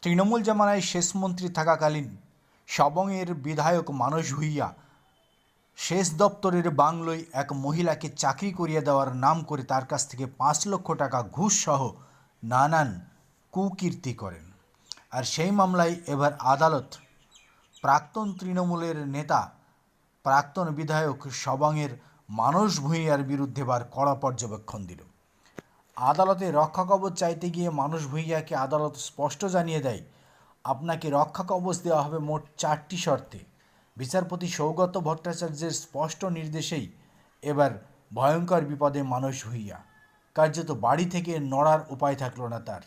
তৃণমূল জামানায় শেষ মন্ত্রী থাকাকালীন সবংয়ের বিধায়ক মানস ভূঁইয়া সেচ দপ্তরের বাংলোয় এক মহিলাকে চাকরি করিয়ে দেওয়ার নাম করে তার কাছ থেকে ৫ লক্ষ টাকা ঘুষ সহ নানান কুকীর্তি করেন। আর সেই মামলায় এবার আদালত প্রাক্তন তৃণমূলের নেতা প্রাক্তন বিধায়ক সবংয়ের মানস ভূঁইয়ার বিরুদ্ধে এবার কড়া পর্যবেক্ষণ দিল। আদালতে রক্ষা কবচ চাইতে গিয়ে মানস ভূঁইয়াকে আদালত স্পষ্ট জানিয়ে দেয়, আপনাকে রক্ষা কবচ দেওয়া হবে মোট 4টি শর্তে। বিচারপতি সৌগত ভট্টাচার্যের স্পষ্ট নির্দেশেই এবার ভয়ঙ্কর বিপদে মানস ভূঁইয়া। কার্যত বাড়ি থেকে নড়ার উপায় থাকল না তার।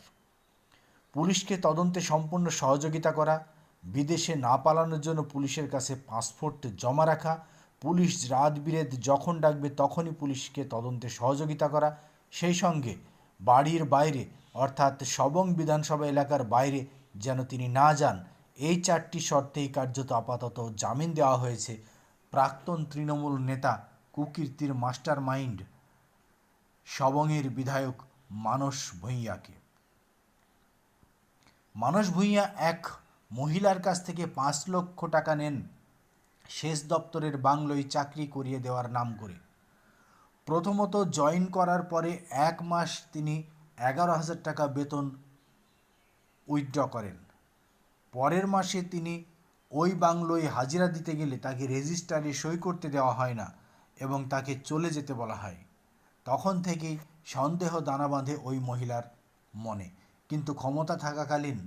পুলিশকে তদন্তে সম্পূর্ণ সহযোগিতা করা, বিদেশে না পালানোর জন্য পুলিশের কাছে পাসপোর্ট জমা রাখা, পুলিশ রাত বিরেত যখন ডাকবে তখনই পুলিশকে তদন্তে সহযোগিতা করা, সেই সঙ্গে বাড়ির বাইরে অর্থাৎ সবং বিধানসভা এলাকার বাইরে যেন তিনি না যান। এই 4টি শর্তেই কার্যত আপাতত জামিন দেওয়া হয়েছে প্রাক্তন তৃণমূল নেতা কুকীর্তির মাস্টার মাইন্ড সবংয়ের বিধায়ক মানস ভূঁইয়াকে। মানস ভূঁইয়া এক মহিলার কাছ থেকে ৫ লক্ষ টাকা নেন সেচ দপ্তরের বাংলোয় চাকরি করিয়ে দেওয়ার নাম করে। প্রথমত জয়েন করার পরে 1 মাস তিনি 11,000 টাকা বেতন উইথড্র করেন। পরের মাসে তিনি ওই বাংলোয় হাজিরা দিতে গেলে তাকে রেজিস্টারে সই করতে দেওয়া হয় না এবং তাকে চলে যেতে বলা হয়। তখন থেকেই সন্দেহ দানা বাঁধে ওই মহিলার মনে, কিন্তু ক্ষমতা থাকাকালীন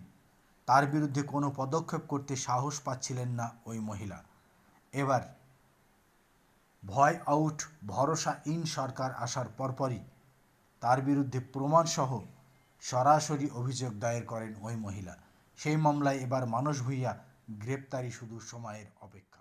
তার বিরুদ্ধে কোনো পদক্ষেপ করতে সাহস পাচ্ছিলেন না ওই মহিলা। এবার ভয় আউট, ভরসা ইন সরকার আসার পরপরই তার বিরুদ্ধে প্রমাণসহ সরাসরি অভিযোগ দায়ের করেন ওই মহিলা। সেই মামলায় এবার মানস ভূঁইয়া গ্রেপ্তারি শুধু সময়ের অপেক্ষা।